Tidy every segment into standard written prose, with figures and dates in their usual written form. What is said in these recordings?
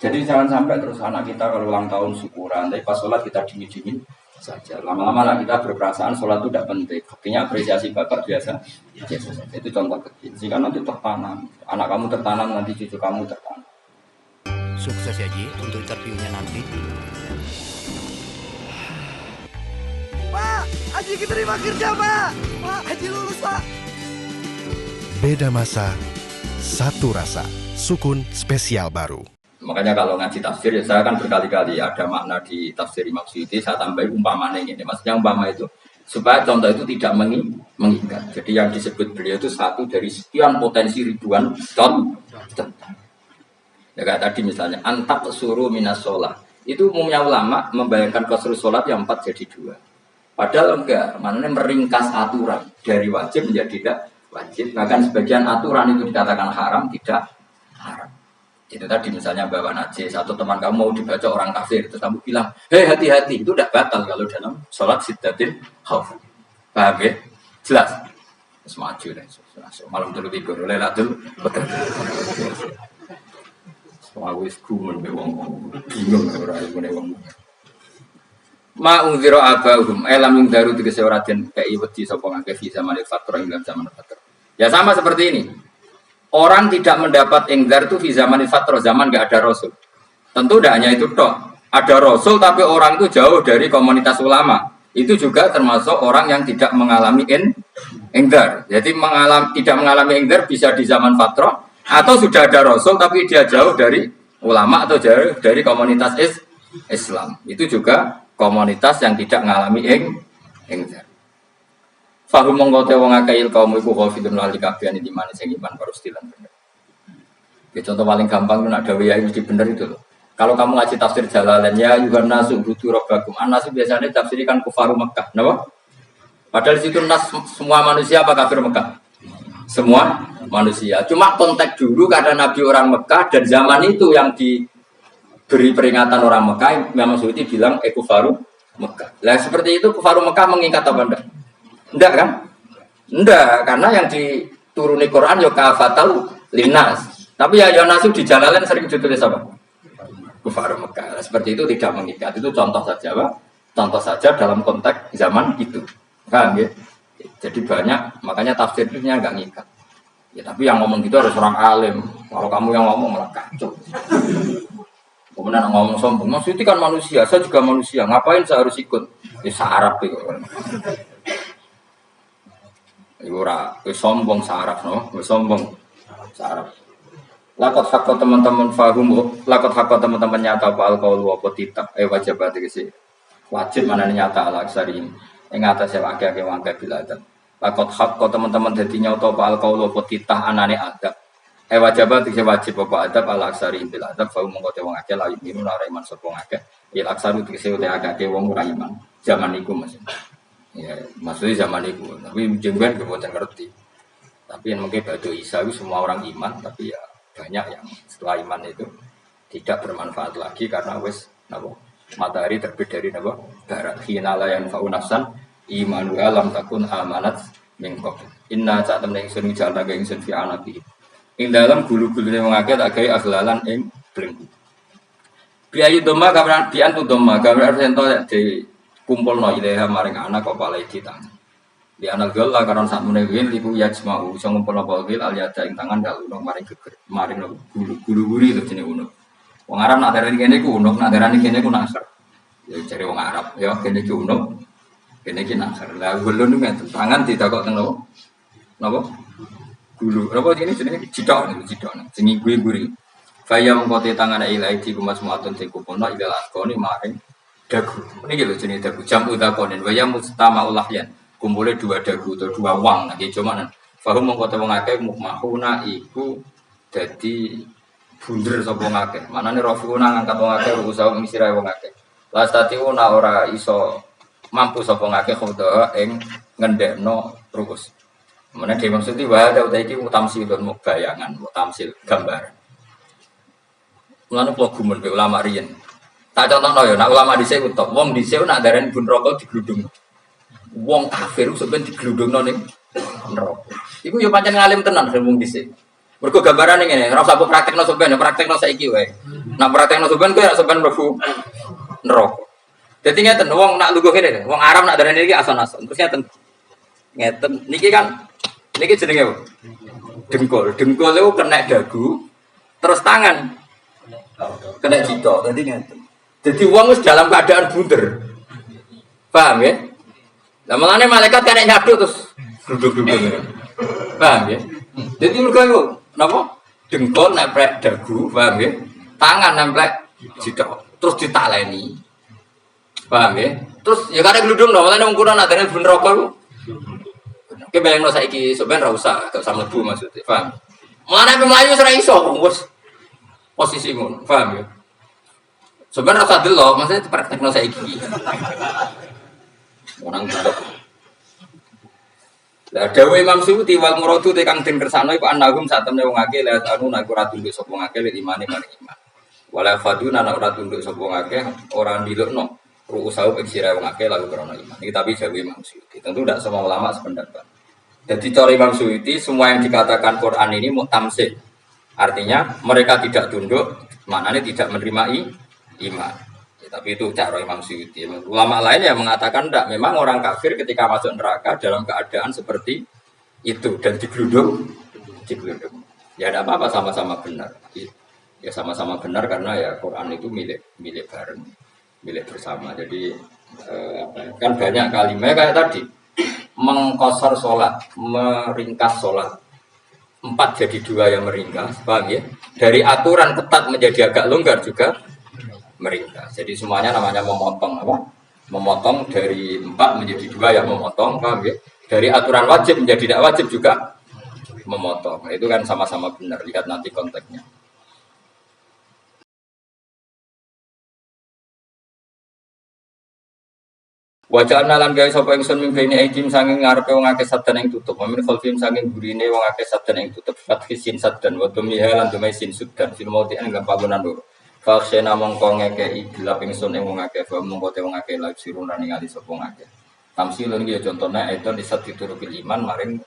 Jadi jangan sampai terus anak kita kalau ulang tahun syukuran, tapi pas sholat kita dingin-dingin saja. Lama-lama anak kita berperasaan sholat itu tidak penting. Artinya apresiasi bapak biasa. Biasa saja. Itu contoh kecil. Jika nanti tertanam, anak kamu tertanam, nanti cucu kamu tertanam. Sukses ya Ji untuk interviewnya nanti. Pak, Haji diterima kerja Pak. Pak, Haji lulus Pak. Beda masa, satu rasa. Sukun spesial baru. Makanya kalau ngaji tafsir, ya saya kan berkali-kali ada makna di tafsir Imam Suyuti, saya tambahin umpamanya ini. Maksudnya umpama itu, supaya contoh itu tidak mengikat. Jadi yang disebut beliau itu satu dari sekian potensi ribuan contoh. Ya kayak tadi misalnya, antak suruh minas sholat. Itu umumnya ulama membayangkan qasrus sholat yang 4 jadi 2. Padahal enggak, maknanya meringkas aturan dari wajib menjadi tidak wajib. Bahkan sebagian aturan itu dikatakan haram, tidak haram. Itu tadi misalnya bawa najis, satu teman kamu mau dibaca orang kafir, terus kamu bilang, hei hati-hati, itu tidak batal kalau dalam sholat siddatin khauf. Paham ya? Jelas? Terus maju deh, malam dulu tidur, lelatul, betul. Semua wis gumun, bingung orang wong. Ma'unziro abahum, elam yang daru tiga seoratin kayak iwati sopong agak visa manil faktor yang dalam zaman faktor. Ya sama seperti ini. Orang tidak mendapat enggar itu di zaman fatro, zaman nggak ada rasul. Tentu tidak hanya itu toh. Ada rasul tapi orang itu jauh dari komunitas ulama. Itu juga termasuk orang yang tidak mengalami enggar. Jadi tidak mengalami enggar bisa di zaman fatro atau sudah ada rasul tapi dia jauh dari ulama atau jauh dari komunitas Islam. Itu juga komunitas yang tidak mengalami enggar. Fahum mengkote wong akail kaum iku khafidun lali kabehane di mana sing iman parustilan bener. Ya contoh paling gampang itu nak dawe ya mesti bener itu loh. Kalau kamu ngaji tafsir Jalalain ya yuhan nasu butu rabbakum. An-nasu biasanya tafsirikan kufaru Mekah, napa? Padahal situ nas semua manusia apa kafir Mekah? Semua manusia. Cuma konteks dulu karena Nabi orang Mekah dan zaman itu yang diberi peringatan orang Mekah, Imam Suyuti bilang kufaru Mekah. Lah seperti itu kufaru Mekah mengikat apa enggak? Enggak kan? Enggak, karena yang dituruni Quran ya kafatal linas. Tapi ya nasu di Jalalain sering ditulis apa? Kufar Mekah. Seperti itu tidak mengikat. Itu contoh saja, Pak. Contoh saja dalam konteks zaman itu. Kan ya? Jadi banyak, makanya tafsirnya enggak ngikat. Ya tapi yang ngomong gitu harus orang alim. Kalau kamu yang ngomong malah kacau. Kemudian ngomong sombong, maksudnya kan manusia, saya juga manusia. Ngapain saya harus ikut? Ya Arab itu. Ora, sombong saraf no, sombong saraf. Lakot hakot teman-teman fahum, lakot hakot teman-teman nyata apa alkohol apa tidak, wajib berarti sih. Wajib mana nyata ala aksari ini. Yang atas yang agak wangkai biladan. Lakot hakot teman-teman jadi nyata apa alkohol apa tidak anane adab. Wajib berarti sih wajib apa adab ala aksari biladan. Fahum mengkote wong agak layu ini nuraiman sopong agak. Il aksari itu sih udah agak wong uraiman. Zaman itu masih. Ya, maksudnya zaman itu, tapi jengben kebuatan ngerti. Tapi yang mungkin batu Isa itu semua orang iman, tapi ya banyak yang setelah iman itu tidak bermanfaat lagi karena wes nabo matahari terbit dari nabo barat. Hinala yang faunafsan imanu alam takun amanat mingkok. Inna saat temen ingsun jalan naga ingsun fi anabi. Ing dalam gulu-gulu yang mengaget agai aglalan ing belenggu. Biayu doma kameran biantu doma kameran sento di kumpul no ilaha maring anak kok palai di tangan. Di anak gel lah karena saat menewin liku yajmau so ngumpul no palgil aliada ing tangan kalau no maring geger maring no guru-guri itu jenis uno. Wong Arab nak darani kene ku uno, nak darani kene ku nasar. Ya cari wong Arab, ya kene ku uno, kene ki nasar. Lah gulun itu tangan ditakok teng no, napa? Gulu, apa ini jenis cidok nih, sini guri. Kaya mengkote tangan ilai di kumas muatun sing kupono ilal askoni maring dagu. Ini gitu jenis dagu. Jam utakonin. Waya mustama ulahyan. Kumpulnya 2 dagu atau 2 wang. Nah, cuman fahum mengkota wongake mukmahuna iku jadi bunder sapa ngake. Manane rafuna ngangkat wongake usaha misira wongake. Lastatiuna ora iso mampu sapa ngake khoda ing ngendekno rukus. Mana dia maksudnya wah ada iki tamsilun bayangan, tamsil gambar. Mulane kula gumun be ulama riyen. Tak contohno ya, nak ulama dhisik utek, wong dhisik nak darani bun rokok digludung. Wong kafir sampeyan digludungno ning neraka. Iku ya pancen ngalim tenan wong dhisik. Mergo gambarane ngene, ora usah praktekno sampeyan, praktekno saiki wae. Nah praktekno sampean kowe sampean mlebu neraka. Dadi ngeten wong nak lungguh kene, wong Arab nak darani iki ason-ason. Terus ngeten. Ngeten niki kan niki jenenge apa? Dengkul. Dengkul itu kena dagu, terus tangan kena jito. Dadi ngeten. Jadi wong wis dalam keadaan bunder. Paham ya? Lah mulane malaikat kena nyaduk terus duduk-duduk. Paham ya? Jadi mergo napa? Dengkul nempel dagu, paham ya? Tangan nempel jito. Terus ditaleni. Paham ya? Terus ya kadang gludung dong, makanya ukuran adanya bener rokok. Oke, bayang no saiki sebenarnya rasa gak sama bu maksudnya, paham? Mana pemayu serai iso, bos posisi ngono, paham ya? Sebenarnya rasa dulu, maksudnya praktek no saiki. Orang dulu. Lah dawe Imam Suyuti wal muradu tekang den kersane iku annahum saat temne wong akeh la anu nak ora tunduk sapa ngake lek imane marang iman. Wala faduna nak ora tunduk sapa ngake ora ndilukno. Ru'usau eksira wong akeh lalu karena iman. Ini tapi jawab Imam Suyuti. Tentu tidak semua ulama sependapat. Jadi cara Imam Suyuti semua yang dikatakan Quran ini mutamsil. Artinya mereka tidak tunduk, maknanya tidak menerima iman. Ya, tapi itu cara Imam Suyuti. Ulama lain yang mengatakan tidak. Memang orang kafir ketika masuk neraka dalam keadaan seperti itu dan digeludung. Ya tidak apa-apa sama-sama benar. Ya sama-sama benar karena ya Quran itu milik bareng. Milik bersama. Jadi kan banyak kalimat kayak tadi mengkosor sholat, meringkas sholat 4 jadi 2 yang meringkas, paham ya? Dari aturan ketat menjadi agak longgar juga meringkas. Jadi semuanya namanya memotong apa? Memotong dari 4 menjadi 2 yang memotong, paham ya? Dari aturan wajib menjadi tidak wajib juga memotong. Itu kan sama-sama benar. Lihat nanti konteksnya. Wajah nalan guys sapa ingsun mimpi ini aidim sanging ngarepe wong akeh sadan ing tutup. Mamin khalfim sanging burine wong akeh sadan ing tutup. Fathisin sadan wa tumiha lan dumai sin sudan fil mauti ing pagunan loro. Faksena mongko ngekeki gelap ingsun ing wong akeh wa mongko te wong akeh lha sirun ningali sapa wong akeh. Tamsilun iki contone itu disat diturukil iman maring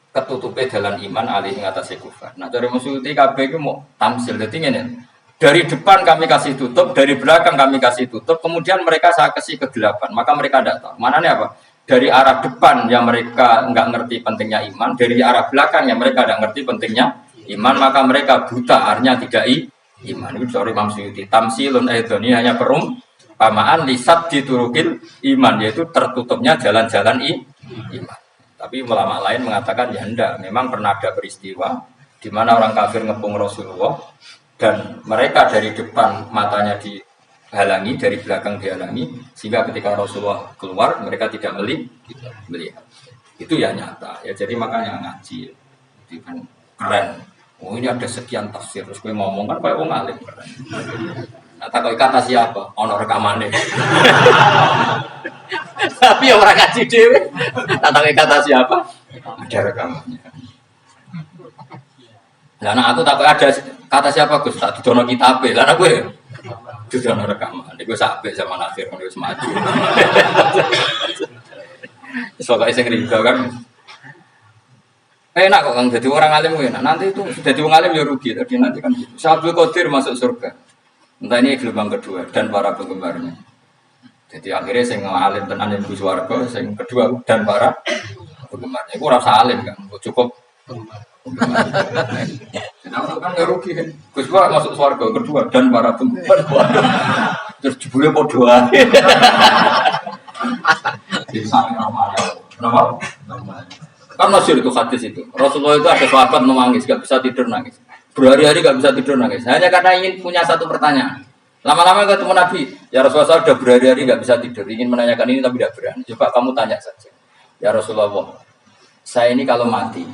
ketutupe dalan iman alih ing atase kufar. Nah cara maksudnya kabeh iku mau tamsil dadi ngene. Dari depan kami kasih tutup, dari belakang kami kasih tutup, kemudian mereka saya kasih kegelapan, maka mereka tidak tahu. Mananya apa? Dari arah depan yang mereka nggak ngerti pentingnya iman, dari arah belakang yang mereka tidak ngerti pentingnya iman, maka mereka buta, artinya tidak iman. Itu sorry Imam Suyuti. Tamsilun ini hanya perumpamaan lisat diturukil iman, yaitu tertutupnya jalan-jalan iman. Tapi ulama lain mengatakan ya enggak, memang pernah ada peristiwa di mana orang kafir ngepung Rasulullah. Dan mereka dari depan matanya dihalangi, dari belakang dihalangi, sehingga ketika Rasulullah keluar mereka tidak melihat. Itu ya nyata. Ya jadi makanya ngaji, itu kan keren. Oh ini ada sekian tafsir, terus gue ngomong kan kayak orang alim keren. Nah, tak kata siapa? Ono rekamannya. Tapi orang ngaji dewe, tak kata siapa? Ada rekamannya. Nah, aku tak ada kata siapa Gus, tak didono kitab e. Lah gue didono rekaman. Iku sampe zaman akhir kon wis maju. Soale sing rido kan. Enak kok Kang jadi orang alim enak. Nanti itu jadi orang alim ya rugi tadi nanti kan gitu. Syabul Qadir masuk surga. Entah ini gelombang kedua dan para penggemarnya. Jadi akhirnya sing alim tenan ibu swarga, sing kedua dan para penggemarnya. Iku rasa alim kan, cukup nah, kan ya rugi kan. Gus Pak masuk surga kedua dan para penggemar. Terus jebule podo ae. Kan masyhur itu hadis itu. Rasulullah itu ada sahabat nangis, gak bisa tidur nangis. Berhari-hari gak bisa tidur nangis. Hanya karena ingin punya satu pertanyaan. Lama-lama ketemu Nabi, ya Rasulullah sudah berhari-hari gak bisa tidur. Ingin menanyakan ini tapi tidak berani. Coba kamu tanya saja. Ya Rasulullah, saya ini kalau mati,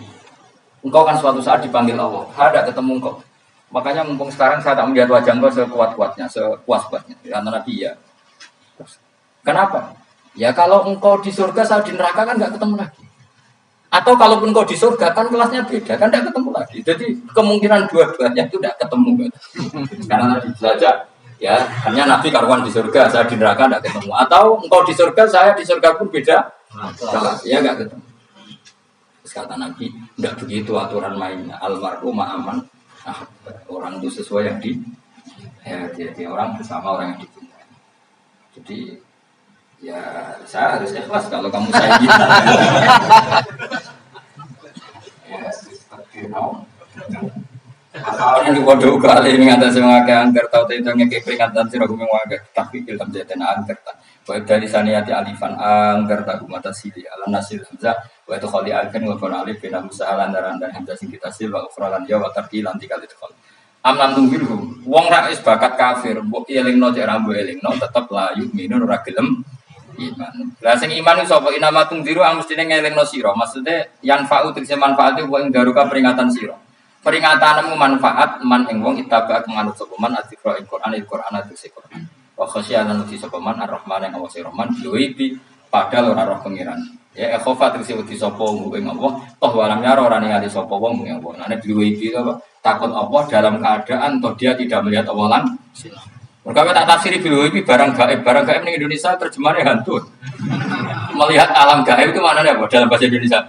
engkau kan suatu saat dipanggil Allah, ada ketemu engkau. Makanya mumpung sekarang saya tak melihat wajah engkau sekuat-kuatnya, sepuas-puasnya. Karena Nabi ya. Kenapa? Ya kalau engkau di surga, saya di neraka kan nggak ketemu lagi. Atau kalaupun engkau di surga kan kelasnya beda, kan nggak ketemu lagi. Jadi kemungkinan dua-duanya itu tidak ketemu. Karena Nabi belajar, ya hanya Nabi karuan di surga, saya di neraka nggak ketemu. Atau engkau di surga, saya di surga pun beda. Ya nggak ketemu. Kata Nabi, tidak begitu aturan mainnya. Almarhum aman. Nah, orang itu sesuai yang Ya, jadi orang bersama orang yang dicintai. Jadi ya saya harus ikhlas kalau kamu saya gitu. Ya, seperti mau. Asalnya di bodoh kali ini ada semua angker tahu itu ngekek peringatan sih aku mau agak tapi film jadi angker tak. Baik dari saniyati alifan angker tak mata sili ala nasil hamzah. Wa itu khali alifan wa qala alif bin musa landaran dan hamzah sing kita sil wa ufralan ya wa tarqi lanti kali itu khali. Amlan tungbilhum wong ra is bakat kafir mbok elingno cek rambo elingno tetep layu minun ora gelem iman. Lah sing iman iku sapa inama tungdiru mestine ngelingno sira. Maksude yan fa'u tegese manfaate wa ing daruka peringatan sira. Peringatanmu manfaat man ing wong itaba kemanut sapa man adzikra ing Quran tegese Quran. Wa khasyanan uti sapa man ar-rahman ing Allah Rahman luibi padahal ora roh pengiran. Ya khofa tegese uti sapa ing Allah toh walam yara ora ningali sapa wong ing Allah. Nek luibi apa takut Allah dalam keadaan toh dia tidak melihat Allah langsung. Mereka tak tafsiri luibi barang gaib ning Indonesia terjemahannya hantu. Melihat alam gaib itu maknanya apa dalam bahasa Indonesia?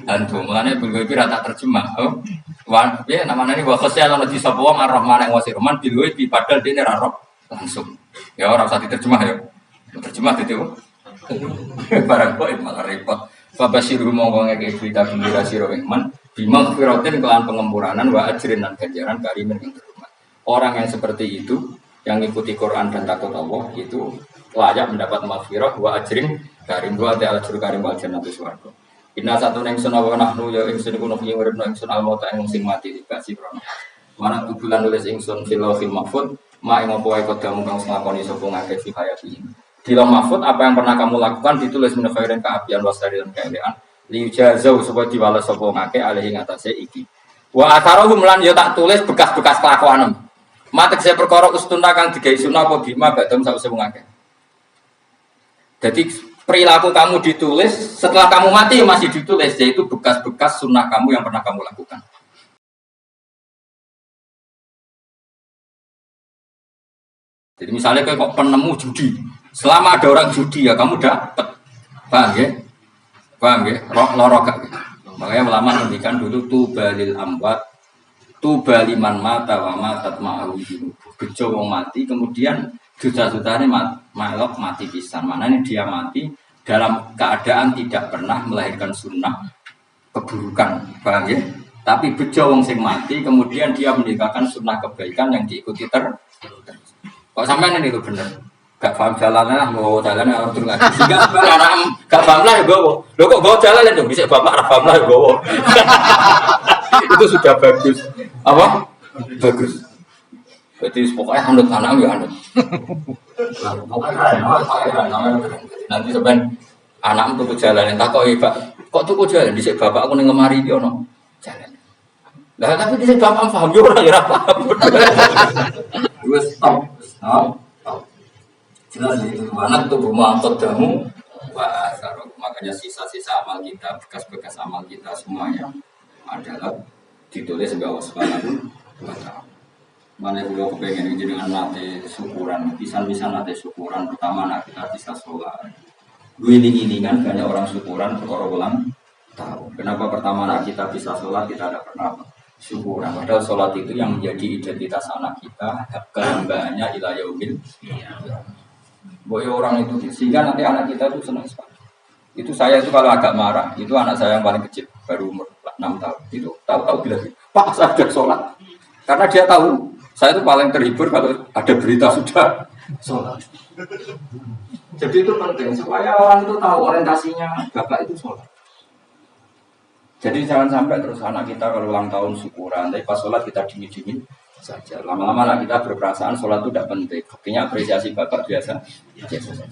Hantu. Mulane luibi rata terjemah. Oh. Wan, ya namanya ini wakasnya kalau di sebuah ar-Rahman yang wasir Rahman bilui di padal dia nerarok langsung. Ya orang saat diterjemah ya, terjemah itu. Barang kok malah repot. Fabasiru mongkongnya kayak cerita gembira siro iman. Bimang firotin kelan pengemuranan wa ajrin dan ganjaran karimin yang terhormat. Orang yang seperti itu, yang ikuti Quran dan takut Allah itu layak mendapat maghfirah wa ajrin karim wa ta'ala juru karim wa jannatu swarga. Inna satu neng sun awa nahnu ya ingsun iku nuhi urip nang ingsun almauta ing sing mati dikasih krono. Mana tubulan nulis ingsun fil mahfud ma ing apa wae kodamu kang nglakoni sapa ngakeh fi hayati. Di lauh mahfud apa yang pernah kamu lakukan ditulis min khairin kaapian wasari dan keelean li jazau supaya diwales sapa ngakeh alih ing atase iki. Wa atharuhum lan ya tak tulis bekas-bekas kelakuanem. Matek saya perkara ustuna kang digawe sunah apa bima badam sause wong akeh. Jadi perilaku kamu ditulis, setelah kamu mati masih ditulis, yaitu bekas-bekas sunnah kamu yang pernah kamu lakukan. Jadi misalnya kayak kok penemu judi, selama ada orang judi ya kamu dapat, paham ya? Paham ya? Lorok gak? Makanya ulama ngendikan dulu tubalil amwat, tubaliman mata wa matat ma'ahu bejo wong mati, kemudian juta-jutanya malok mati pisan. Maknanya dia mati dalam keadaan tidak pernah melahirkan sunnah keburukan, paham ya? Tapi bejo wong sing mati, kemudian dia meninggalkan sunnah kebaikan yang diikuti Kok sampean ini itu bener? Gak paham jalannya lah, mau jalannya harus terus lagi. Gak paham lah ya gowo. Lo kok gowo jalan itu bisa bapak paham lah ya gowo. Itu sudah bagus. Apa? Bagus. Jadi pokoknya anut anak ya anut. Nanti sebenarnya anak tuh jalan tak kok Pak. Kok tuh jalan di bapak aku ning lemari iki ono jalan. Lah tapi di bapak paham yo ora ya paham. Wes stop. Jelas itu anak tuh rumah kodamu. Wah, makanya sisa-sisa amal kita, bekas-bekas amal kita semuanya adalah ditulis sebagai waspalan. Mana kalau kepengen jenengan nate syukuran, bisa nate syukuran. Pertama nak kita bisa sholat. Ini kan banyak orang syukuran perkara ulang tahu. Kenapa pertama nak kita bisa sholat kita tidak pernah syukuran. Padahal sholat itu yang menjadi identitas anak kita, kehambaannya ila yaumil. Boy orang itu sehingga nanti anak kita itu senang sekali. Itu saya itu kalau agak marah, itu anak saya yang paling kecil baru umur 6 tahun. Itu tahu-tahu bilang, Pak saya sudah sholat. Karena dia tahu. Saya itu paling terhibur kalau ada berita sudah sholat. Jadi itu penting supaya orang itu tahu orientasinya bapak itu sholat. Jadi jangan sampai terus anak kita kalau ulang tahun syukuran, tapi pas sholat kita dingin-dingin saja. Lama-lama anak kita berperasaan sholat itu tidak penting. Buktinya apresiasi bapak biasa.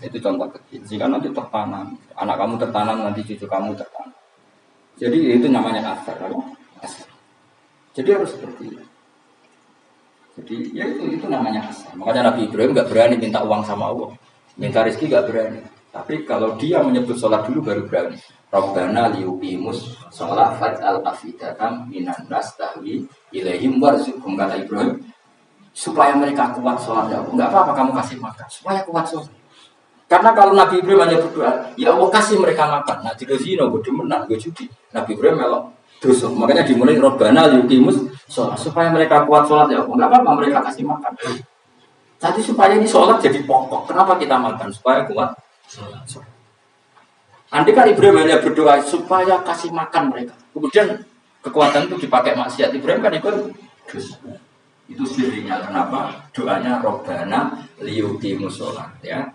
Itu contoh kecil. Jika nanti tertanam, anak kamu tertanam, nanti cucu kamu tertanam. Jadi itu namanya asar. Jadi harus seperti itu. Jadi ya itu namanya asal. Makanya Nabi Ibrahim nggak berani minta uang sama Allah, minta rezeki nggak berani. Tapi kalau dia menyebut sholat dulu baru berani. Rabbana liyuqimus sholat faj'al afidatan minan nas tahwi ilaihim warzuqhum, kata Ibrahim, supaya mereka kuat sholat ya Allah. Nggak apa-apa kamu kasih makan, supaya kuat sholat. Karena kalau Nabi Ibrahim hanya berdoa, ya Allah kasih mereka makan. Nah jika zina gue demenan gue judi. Nabi Ibrahim melok. Terus makanya dimulai Rabbana liyuqimus sholat supaya mereka kuat sholat ya Allah. Enggak apa-apa mereka kasih makan. Jadi supaya ini sholat jadi pokok. Kenapa kita makan? Supaya kuat sholat. Andai kan Ibrahim hanya berdoa supaya kasih makan mereka. Kemudian kekuatan itu dipakai maksiat. Ibrahim kan ikut dosa. Itu sirinya kenapa doanya Robbana liyuqimus sholat ya.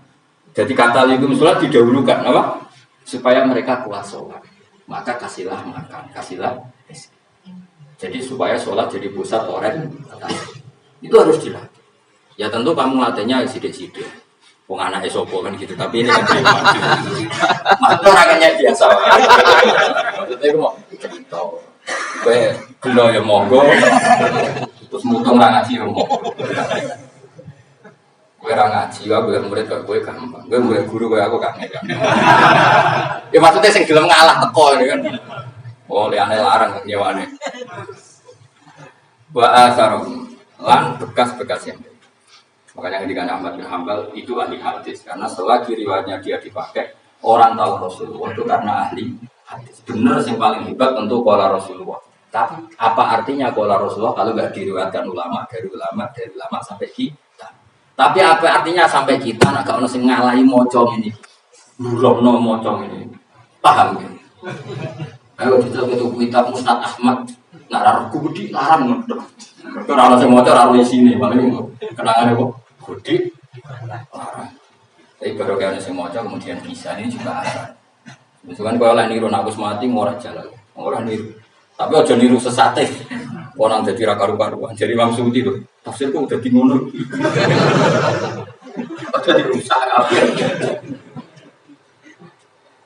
Jadi kata liyuqimus sholat didahulukan apa? Supaya mereka kuat sholat. Maka kasihlah makan, kasihlah rezeki. Jadi supaya sholat jadi pusat orientasi. Itu harus dilatih. Ya tentu kamu latihnya sidik-sidik. Wong anak esopo kan gitu, tapi ini kan pribadi. Maksudnya orangnya biasa. Maksudnya aku mau cerita. Kowe gelo ya monggo. Terus mutung ra ngaji ya monggo. Kowe ra ngaji, aku murid kok kowe gampang. Kowe murid guru kowe aku gak ngerti. Ya maksudnya sing gelem ngalah teko kan. Oh, liane larang nyewane. Wa asarum lan bekas-bekas yang makanya ketika Ahmad bin Hanbal itu ahli hadis karena selagi riwayatnya dia dipakai orang tahu Rasulullah itu karena ahli hadis. Benar yang paling hebat tentu qala Rasulullah. Tapi apa artinya qala Rasulullah kalau nggak diriwayatkan ulama dari ulama sampai kita? Tapi apa artinya sampai kita? Nak kalau nasi ngalahi mocong ini, duromno mocong ini, paham ya? Ayo kita kitab Musnad Ahmad, nak raruh budi larang nggak? Kalau nasi mocong raruh di sini, paling kenangan kok. Gede, tapi baru kayak nasi moca kemudian bisa ini juga ada. Misalkan kalau niru nakus mati ngorek jalan, orang niru. Tapi aja niru sesate, orang jadi rakaru-karuan. Jadi maksud itu, tafsirku udah bingung. Aja dirusak apa?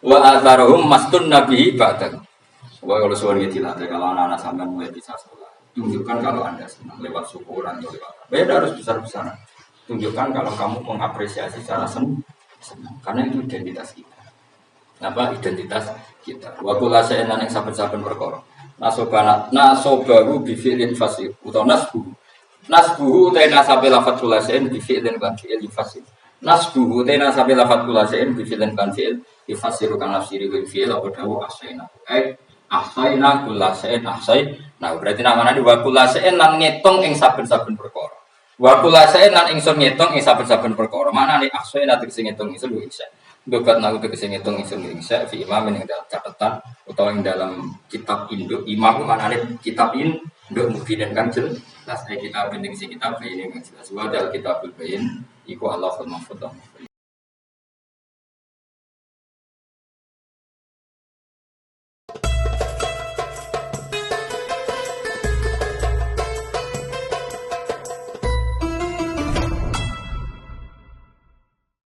Wa atharuhum mastun nabi ba'dan. Wah kalau suara dilatih kalau anak-anak sampai mulai bisa sholat, tunjukkan kalau anda senang lewat syukuran atau lewat. Beda harus besar-besaran. Tunjukkan kalau kamu mengapresiasi secara senang, karena itu identitas kita. Apa identitas kita? Wa kula sa'anan yang saben-saben perkara. Nasobahu bi fi'lin fasih utawa nasbuhu ta nasabe lafat kula sa'an bi fi'lin kan fi'il fasih. Nasbuhu ta nasabe lafat kula sa'an bi fi'lin kan fi'il fasiru kan nafsiri bil fi'il wa dawu ahsayna. Ahsayna kula sa'an ahsay. Nah berarti namanya wa kula sa'an lan ngitung ing saben-saben perkara. Wa kula sa'in lan ingsun ngitung ing saben-saben perkara. Manane aksoi nate sing ngitung ingsun bisa. Dokat nahu te sing ngitung ingsun bisa fi imam ing dalam catatan utawa ing dalam kitab induk imam manane kitab induk mufidin kan jelas kitab penting sing kitab ini jelas wa dal kitabul bayin iku Allahul mahfuz.